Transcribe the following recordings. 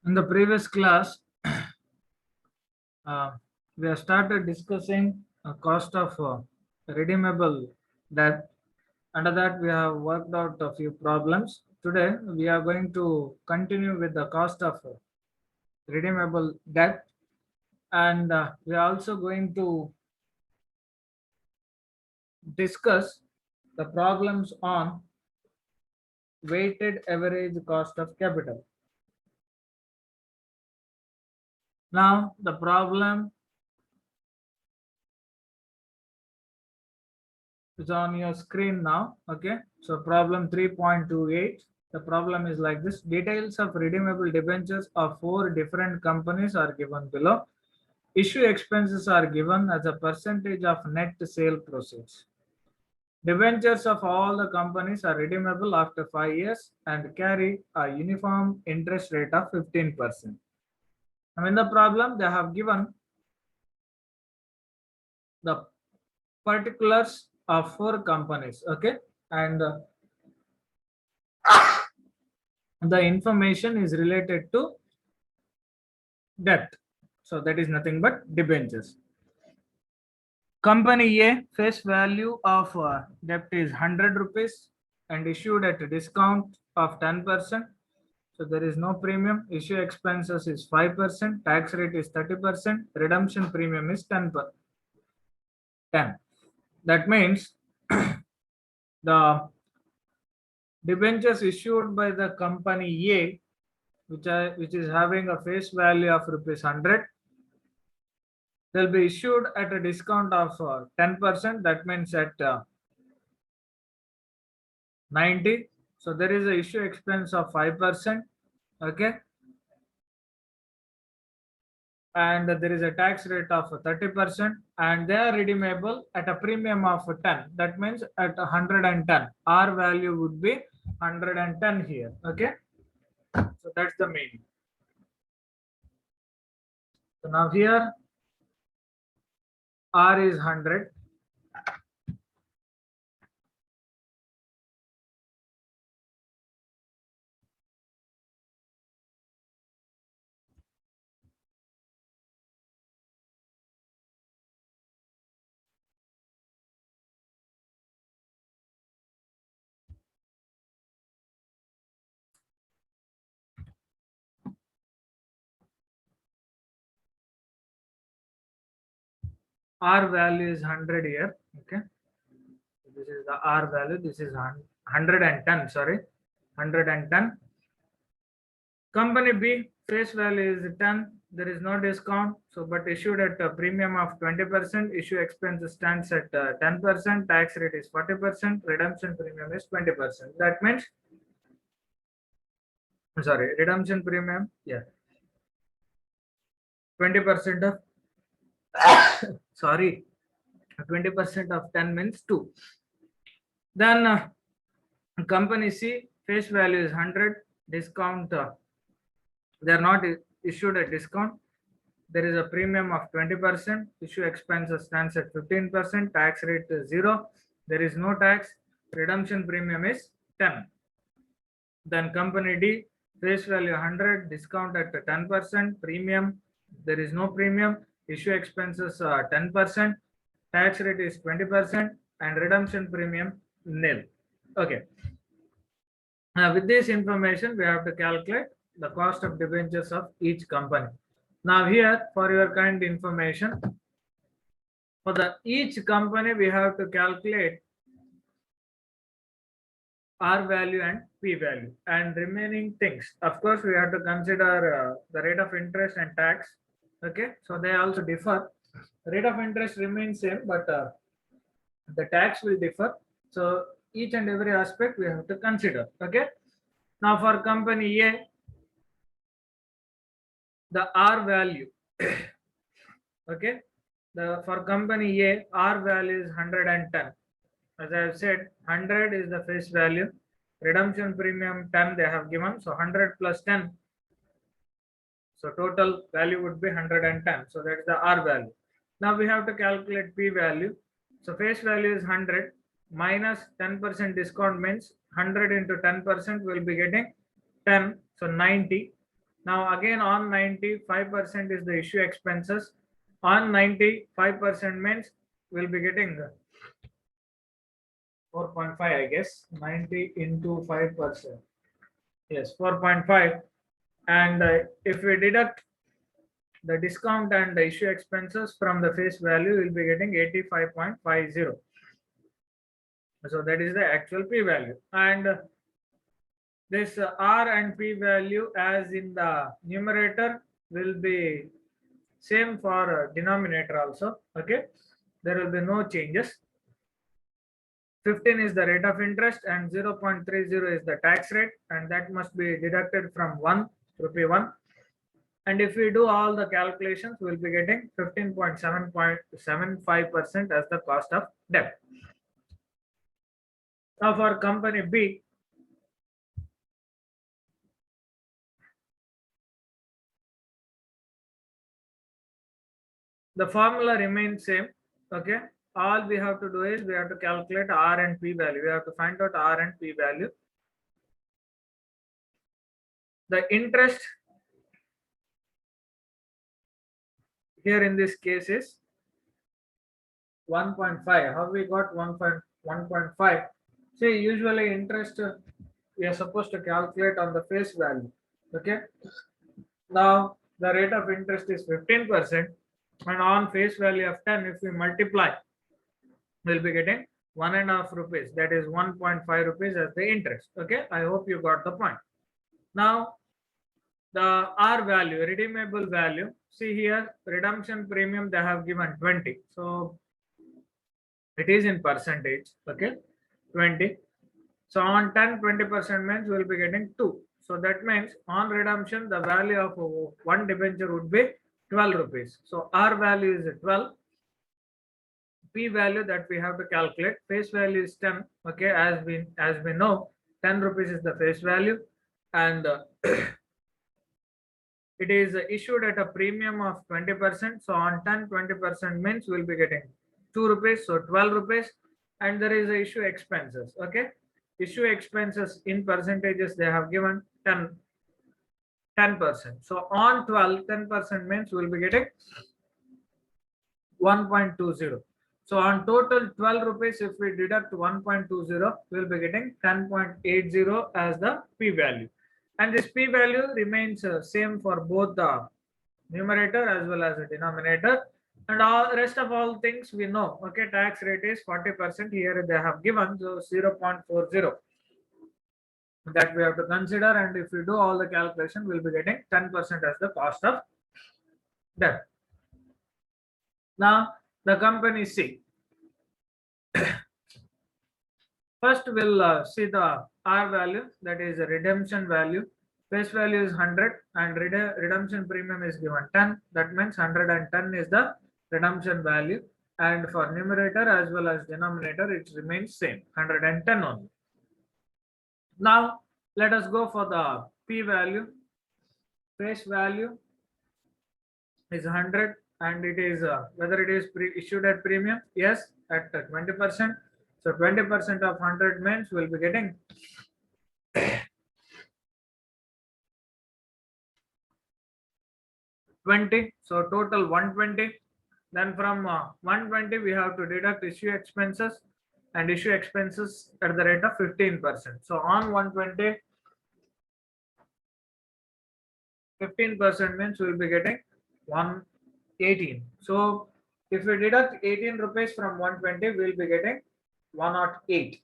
In the previous class, we have started discussing cost of redeemable debt. Under that, we have worked out a few problems. Today, we are going to continue with the cost of redeemable debt, and we are also going to discuss the problems on weighted average cost of capital. Now, the problem is on your screen now. Okay, so problem 3.28. The problem is like this: details of redeemable debentures of 4 different companies are given below. Issue expenses are given as a percentage of net sale proceeds. Debentures of all the companies are redeemable after 5 years and carry a uniform interest rate of 15%. Now in the problem, they have given the particulars of 4 companies. Okay, and the information is related to debt. So that is nothing but debentures. Company A, face value of debt is 100 rupees and issued at a discount of 10%. So there is no premium. Issue expenses is 5%. Tax rate is 30%. Redemption premium is 10. That means the debentures issued by the company A, which is having a face value of rupees 100, they'll be issued at a discount of 10%. That means at 90. So there is a issue expense of 5%. Okay, and there is a tax rate of 30%, and they are redeemable at a premium of 10. That means at 110. R value would be 110 here. Okay, so that's the meaning. So now here R is 100. R value is 100 here. Okay, this is the R value. This is 110. Sorry, 110. Company B, face value is 10. There is no discount. So, but issued at a premium of 20%. Issue expense stands at 10%. Tax rate is 40%. Redemption premium is 20%. That means, sorry, redemption premium, yeah, 20% of, sorry, 20% of 10 means 2. Then company C, face value is 100. Discount, they are not issued a discount. There is a premium of 20%. Issue expenses stands at 15%. Tax rate is 0. There is no tax. Redemption premium is 10. Then company D, face value 100, discount at 10%. Premium, there is no premium. Issue expenses 10%. Tax rate is 20%, and redemption premium nil. Okay. Now with this information, we have to calculate the cost of debentures of each company. Now here, for your kind information, for the each company we have to calculate R value and P value and remaining things. Of course, we have to consider the rate of interest and tax. Okay, so they also differ. Rate of interest remains same, but the tax will differ. So each and every aspect we have to consider. Okay, now for company A, the R value. Okay, for company A, R value is 110. As I have said, 100 is the face value. Redemption premium 10 they have given. So 100 plus 10. So total value would be 110. So that's the R value. Now we have to calculate P value. So face value is 100 minus 10% discount means 100 into 10% will be getting 10. So 90. Now again on 90, 5% is the issue expenses. On 90, 5% means we'll be getting 4.5, I guess. 90 into 5%. Yes, 4.5. And if we deduct the discount and the issue expenses from the face value, we'll be getting 85.50. So that is the actual p value. And this r and p value as in the numerator will be same for denominator also. Okay, there will be no changes. 15 is the rate of interest and 0.30 is the tax rate, and that must be deducted from 1 rupee 1. And if we do all the calculations, we'll be getting 15.75% as the cost of debt. Now for company B, the formula remains same. Okay, all we have to do is we have to calculate r and p value. We have to find out r and p value. The interest here in this case is 1.5. How we got 1.5? See, usually interest we are supposed to calculate on the face value. Okay, now the rate of interest is 15%, and on face value of 10, if we multiply, we'll be getting 1.5 rupees. That is 1.5 rupees as the interest. Okay, I hope you got the point. Now the R value, redeemable value. See here, redemption premium they have given 20. So it is in percentage. Okay, 20. So on 10, 20% means we'll be getting 2. So that means on redemption, the value of one debenture would be 12 rupees. So R value is 12. P value that we have to calculate, face value is 10. Okay, as we know, 10 rupees is the face value, and it is issued at a premium of 20%. So on 10, 20% means we'll be getting 2 rupees, so 12 rupees. And there is a issue expenses. Okay, issue expenses in percentages they have given 10%. So on 12, 10% means we'll be getting 1.20. So on total 12 rupees, if we deduct 1.20, we'll be getting 10.80 as the p value. And this p value remains same for both the numerator as well as the denominator. And all rest of all things we know. Okay, tax rate is 40%. Here they have given, so 0.40 that we have to consider. And if we do all the calculation, we'll be getting 10% as the cost of debt. Now the company C. First we'll see the R value, that is a redemption value. Face value is 100 and redemption premium is given 10. That means 110 is the redemption value, and for numerator as well as denominator it remains same, 110 only. Now let us go for the P value. Face value is 100 and it is whether it is issued at premium, yes, at 20%. So 20% of 100 means we'll be getting 20. So total 120. Then from 120 we have to deduct issue expenses, and issue expenses at the rate of 15%. So on 120, 15% means we'll be getting 118. So if we deduct 18 rupees from 120, we'll be getting 108.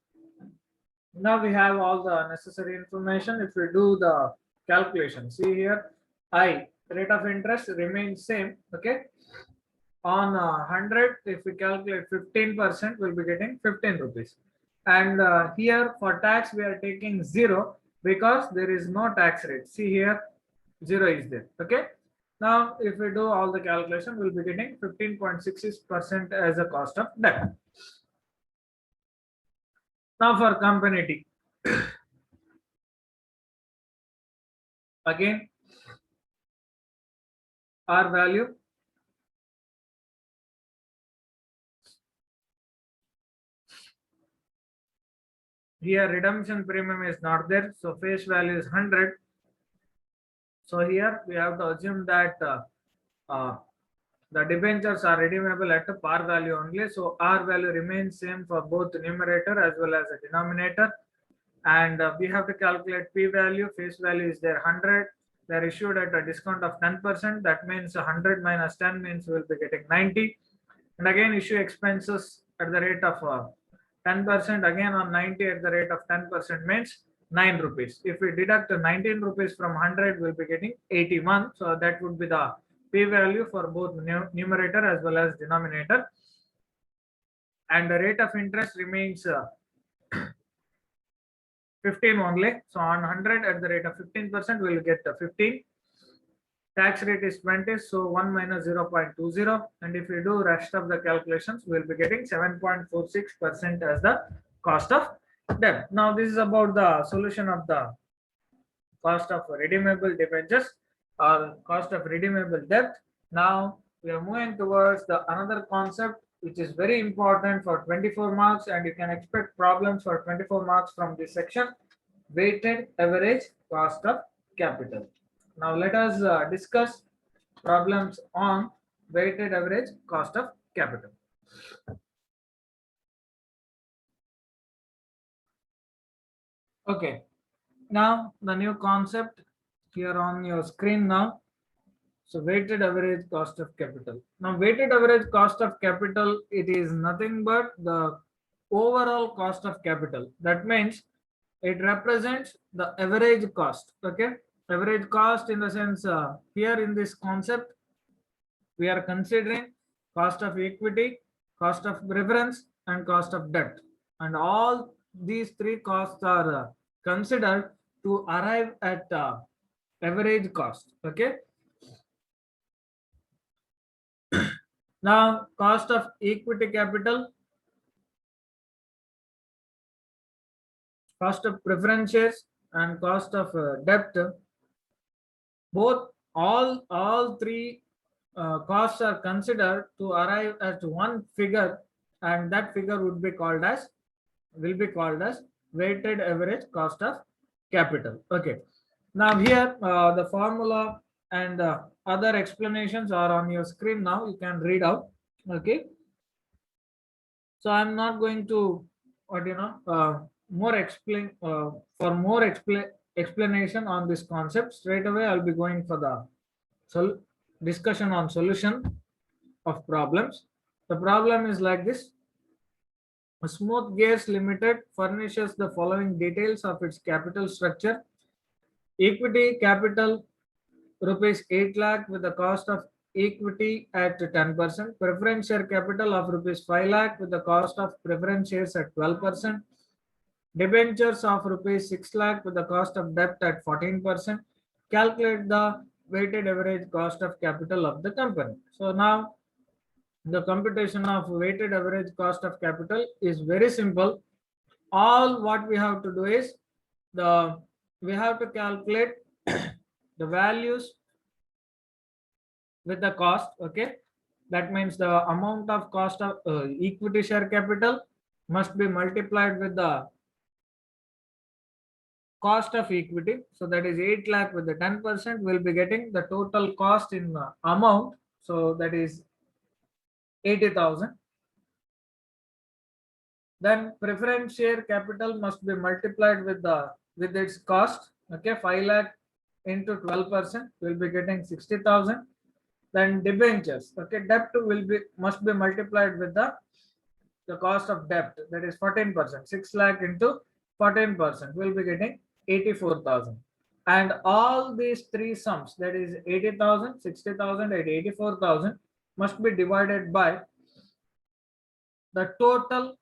Now we have all the necessary information. If we do the calculation, see here, I rate of interest remains same. Okay, on 100, if we calculate 15%, we'll be getting 15 rupees. And here for tax we are taking 0 because there is no tax rate. See here, 0 is there. Okay, now if we do all the calculation, we'll be getting 15.66% as a cost of debt. Now for company D. Again, R value, here redemption premium is not there, so face value is 100. So here we have to assume that the debentures are redeemable at a par value only. So R value remains same for both the numerator as well as the denominator. And we have to calculate P value. Face value is there 100. They're issued at a discount of 10%. That means 100 minus 10 means we'll be getting 90. And again issue expenses at the rate of 10%. Again on 90 at the rate of 10% means 9 rupees. If we deduct 19 rupees from 100, we'll be getting 81. So that would be the P value for both numerator as well as denominator. And the rate of interest remains 15 only. So on 100 at the rate of 15%, we'll get 15. Tax rate is 20, so 1 minus 0.20. And if we do rest of the calculations, we'll be getting 7.46% as the cost of debt. Now this is about the solution of the cost of redeemable debentures or cost of redeemable debt. Now we are moving towards the another concept which is very important for 24 marks, and you can expect problems for 24 marks from this section: weighted average cost of capital. Now let us discuss problems on weighted average cost of capital. Okay, now the new concept here on your screen now. So weighted average cost of capital. Now weighted average cost of capital, it is nothing but the overall cost of capital. That means it represents the average cost. Okay, average cost in the sense here in this concept we are considering cost of equity, cost of preference, and cost of debt, and all these three costs are considered to arrive at average cost. Okay, now cost of equity capital, cost of preference shares, and cost of debt, both all three costs are considered to arrive at one figure, and that figure will be called as weighted average cost of capital. Okay, now here the formula and other explanations are on your screen. Now you can read out. Okay, so I'm not going to more explain for more explanation on this concept. Straight away I'll be going for the discussion on solution of problems. The problem is like this: Smooth Gears Limited furnishes the following details of its capital structure. Equity capital rupees 8 lakh with the cost of equity at 10%. Preference share capital of rupees 5 lakh with the cost of preference shares at 12%. Debentures of rupees 6 lakh with the cost of debt at 14%. Calculate the weighted average cost of capital of the company. So now the computation of weighted average cost of capital is very simple. All what we have to do is we have to calculate the values with the cost. Okay, that means the amount of cost of equity share capital must be multiplied with the cost of equity. So that is 8 lakh with the 10%, will be getting the total cost in amount. So that is 80,000. Then preference share capital must be multiplied with its cost. Okay, 5 lakh into 12% will be getting 60,000. Then debentures. Okay, debt must be multiplied with the cost of debt, that is 14%. 6 lakh into 14% will be getting 84,000. And all these three sums, that is 80,000, 60,000, and 84,000, must be divided by the total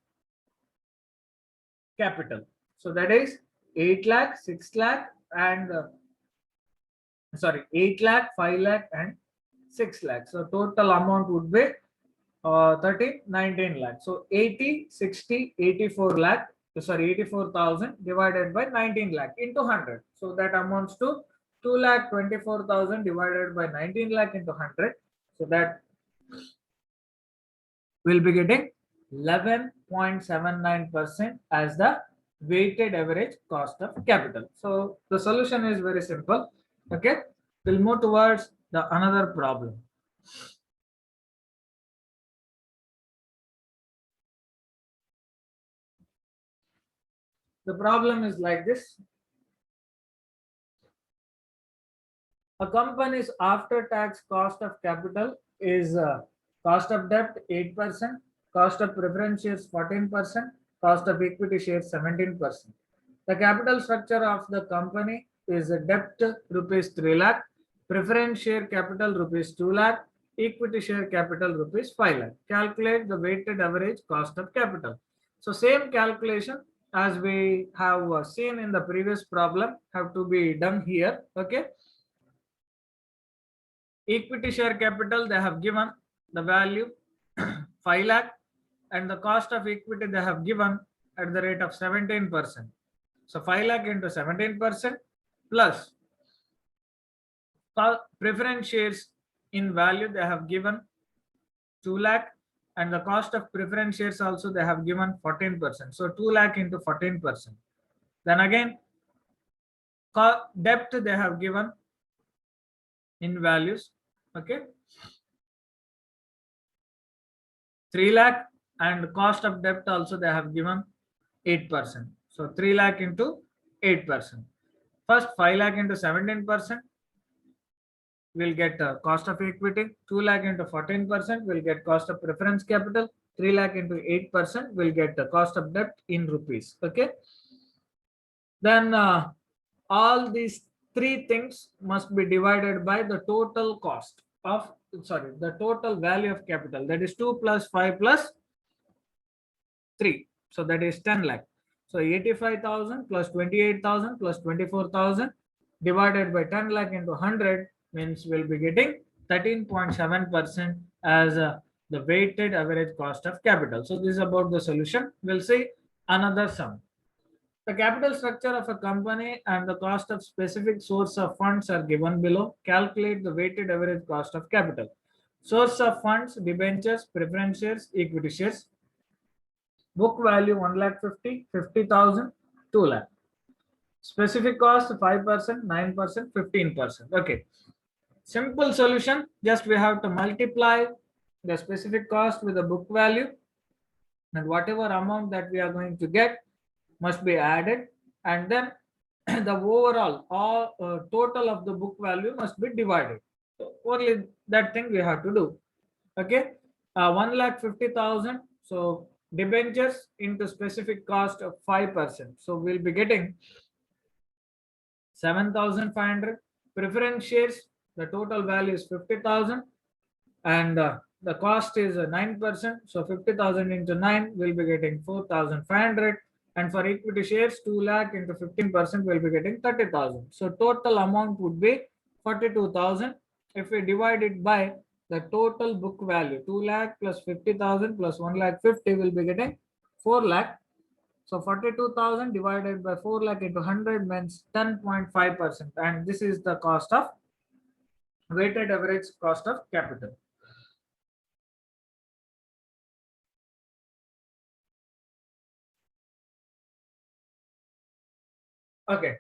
capital. So that is 8 lakh, 6 lakh, and 8 lakh, 5 lakh, and 6 lakh. So total amount would be 19 lakh. So 80, 60, 84 lakh. 84,000 divided by 19 lakh into 100. So that amounts to 2,24,000 divided by 19 lakh into 100. So that will be getting 11.79% as the weighted average cost of capital. So the solution is very simple. Okay, We'll move towards the another problem. The problem is like this. A company's after-tax cost of capital is cost of debt 8%, cost of preference shares 14%, cost of equity shares 17%. The capital structure of the company is a debt rupees 3 lakh, preference share capital rupees 2 lakh, equity share capital rupees 5 lakh. Calculate the weighted average cost of capital. So same calculation as we have seen in the previous problem have to be done here. Okay. Equity share capital, they have given the value 5 lakh, and the cost of equity they have given at the rate of 17%. So 5 lakh into 17% plus preference shares in value they have given 2 lakh, and the cost of preference shares also they have given 14%. So 2 lakh into 14%. Then again, debt they have given in values. Okay. 3 lakh, and cost of debt also they have given 8%. So 3 lakh into 8%. First 5 lakh into 17% will get cost of equity. 2 lakh into 14% will get cost of preference capital. 3 lakh into 8% will get the cost of debt in rupees. Okay. Then all these three things must be divided by the total cost of, sorry, the total value of capital, that is 2 plus 5 plus 3. So that is 10 lakh. So 85,000 plus 28,000 plus 24,000 divided by 10 lakh into 100 means we'll be getting 13.7% as the weighted average cost of capital. So this is about the solution. We'll see another sum. The capital structure of a company and the cost of specific source of funds are given below. Calculate the weighted average cost of capital. Source of funds: debentures, preference shares, equity shares. Book value 1 lakh 50,000, 2 lakh. Specific cost 5%, 9%, 15%. Okay. Simple solution. Just we have to multiply the specific cost with the book value, and whatever amount that we are going to get must be added, and then the overall total of the book value must be divided. So only that thing we have to do. Okay. 1 lakh 50,000. So debentures into specific cost of 5%. So we'll be getting 7,500. Preference shares, the total value is 50,000, and the cost is 9%. So 50,000 into 9 will be getting 4,500. And for equity shares, 2 lakh into 15% will be getting 30,000. So total amount would be 42,000. If we divide it by the total book value, 2 lakh plus 50,000 plus 1 lakh 50 will be getting 4 lakh. So 42,000 divided by 4 lakh into 100 means 10.5%. And this is the cost of weighted average cost of capital. Okay.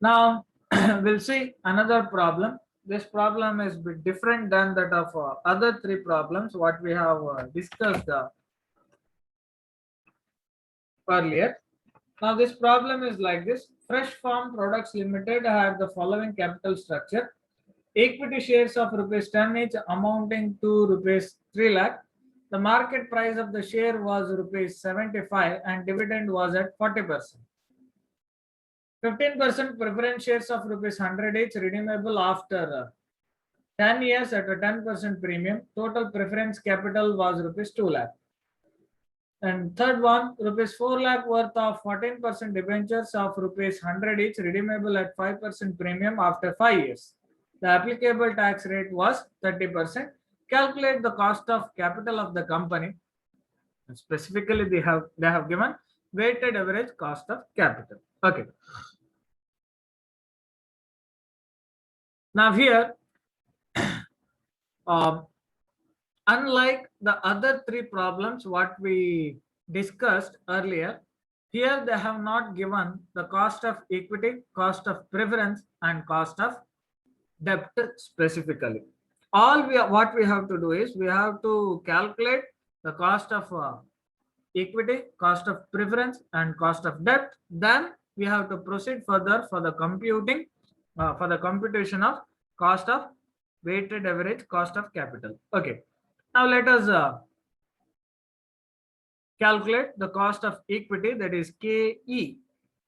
Now we'll see another problem. This problem is a bit different than that of other three problems what we have discussed earlier. Now this problem is like this. Fresh Farm Products Limited have the following capital structure. Equity shares of rupees 10 each amounting to rupees 3 lakh. The market price of the share was rupees 75 and dividend was at 40%. 15% preference shares of rupees 100 each redeemable after 10 years at a 10% premium. Total preference capital was rupees 2 lakh. And third one, rupees 4 lakh worth of 14% debentures of rupees 100 each redeemable at 5% premium after 5 years. The applicable tax rate was 30%. Calculate the cost of capital of the company. And specifically, they have given weighted average cost of capital. Okay. Now here, unlike the other three problems what we discussed earlier, here they have not given the cost of equity, cost of preference, and cost of debt specifically. What we have to do is we have to calculate the cost of equity, cost of preference, and cost of debt. Then we have to proceed further for the computation of cost of weighted average cost of capital. Okay, now let us calculate the cost of equity, that is KE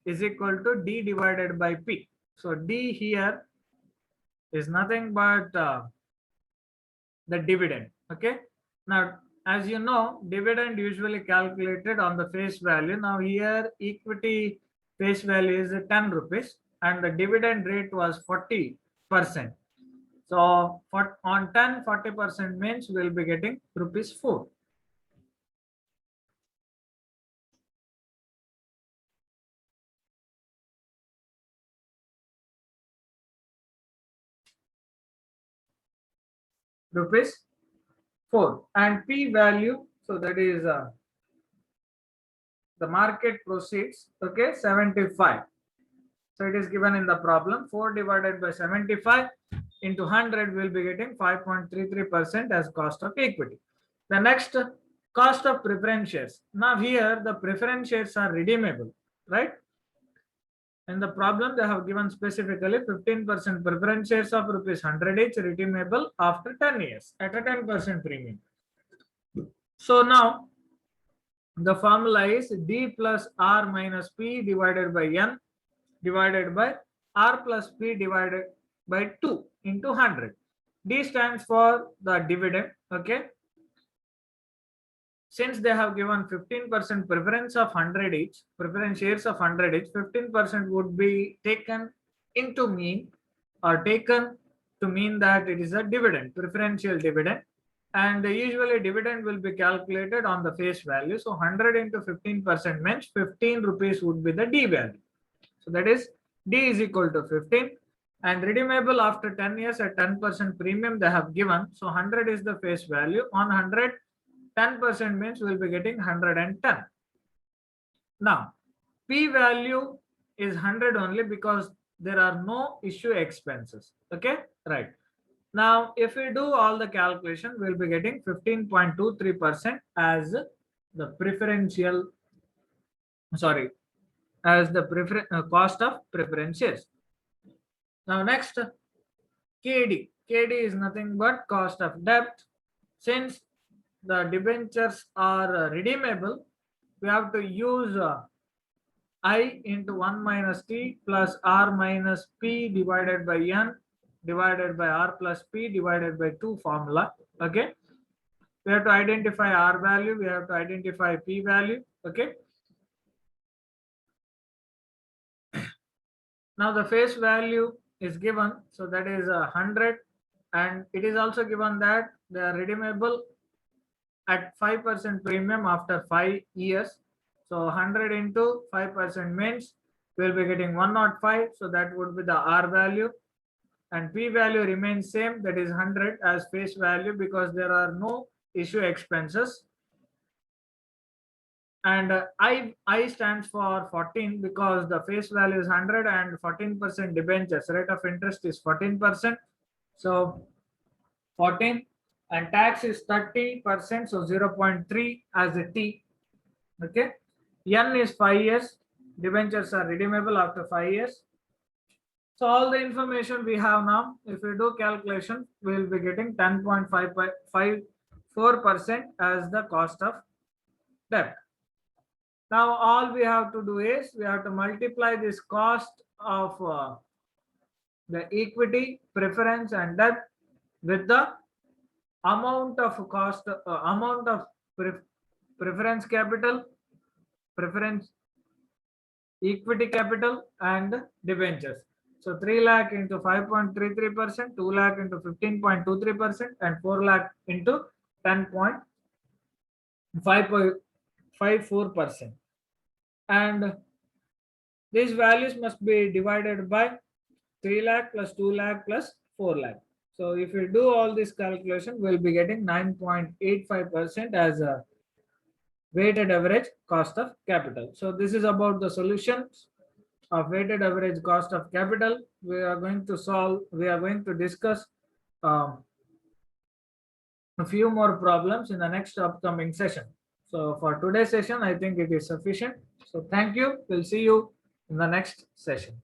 is equal to D divided by P. So D here is nothing but the dividend. Okay, now as you know, dividend usually calculated on the face value. Now here equity face value is 10 rupees and the dividend rate was 40%. So for on 10, 40% means we'll be getting rupees 4. Rupees 4 and P value, so that is the market proceeds, okay, 75. So it is given in the problem. 4 divided by 75 into 100 will be getting 5.33% as cost of equity. The next, cost of preference shares. Now here the preference shares are redeemable, right? In the problem they have given specifically 15% preference shares of rupees 100 each redeemable after 10 years at a 10% premium. So now the formula is D plus R minus P divided by N divided by R plus P divided by 2 into 100. D stands for the dividend. Okay, since they have given 15% preference of 100 each, preference shares of 100 each, 15% would be taken into mean or taken to mean that it is a dividend, preferential dividend, and usually dividend will be calculated on the face value. So 100 into 15% means 15 rupees would be the D value. So that is D is equal to 15 and redeemable after 10 years at 10% premium they have given. So 100 is the face value. On 100, 10% means we'll be getting 110. Now, P value is 100 only because there are no issue expenses. Okay, right. Now, if we do all the calculation, we'll be getting 15.23% as the preferential, sorry, as the cost of preference shares. Now, next, KD. KD is nothing but cost of debt. Since the debentures are redeemable, we have to use I into 1 minus T plus R minus P divided by N divided by R plus P divided by 2 formula. Okay, we have to identify R value, we have to identify P value. Okay, now the face value is given, so that is 100, and it is also given that they are redeemable at 5% premium after 5 years. So 100 into 5% means we'll be getting 105. So that would be the R value, and P value remains same, that is 100 as face value because there are no issue expenses. And I stands for 14 because the face value is 100 and 14% debentures, rate of interest is 14%. So 14 and tax is 30%, so 0.3 as a T. Okay, N is 5 years, debentures are redeemable after 5 years. So all the information we have now, if we do calculation, we will be getting 10.54% as the cost of debt. Now all we have to do is we have to multiply this cost of the equity, preference and debt with the amount of cost, amount of preference capital, preference equity capital and debentures. So 3 lakh into 5.33%, 2 lakh into 15.23% and 4 lakh into 10.54%. And these values must be divided by 3 lakh plus 2 lakh plus 4 lakh. So if we do all this calculation, we'll be getting 9.85% as a weighted average cost of capital. So this is about the solutions of weighted average cost of capital we are going to discuss a few more problems in the next upcoming session. So for today's session, I think it is sufficient. So thank you. We'll see you in the next session.